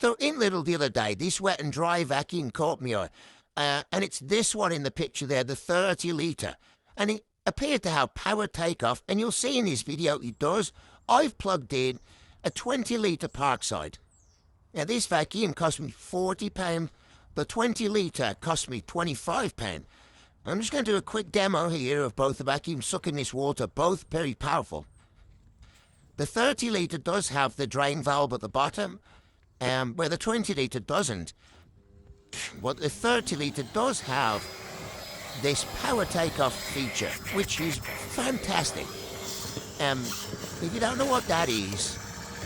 So in Little the other day, this wet and dry vacuum caught me eye. And it's this one in the picture there, the 30 litre. And it appeared to have power takeoff, and you'll see in this video it does. I've plugged in a 20 litre Parkside. Now this vacuum cost me £40. The 20 litre cost me £25. I'm just going to do a quick demo here of both the vacuums sucking this water, both very powerful. The 30 litre does have the drain valve at the bottom, where the 20 litre doesn't. But the 30 litre does have this power takeoff feature, which is fantastic. If you don't know what that is,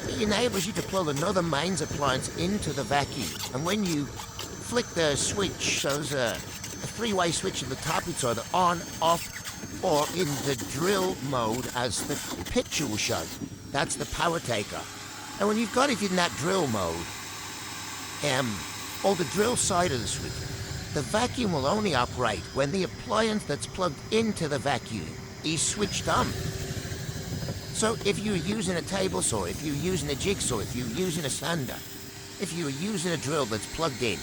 it enables you to plug another mains appliance into the vacuum. And when you flick the switch, so there's a three-way switch at the top, it's either on, off, or in the drill mode as the picture will show. That's the power takeoff. And when you've got it in that drill mode, or the drill side of the switch, the vacuum will only operate when the appliance that's plugged into the vacuum is switched on. So if you're using a table saw, if you're using a jigsaw, if you're using a sander, if you're using a drill that's plugged in,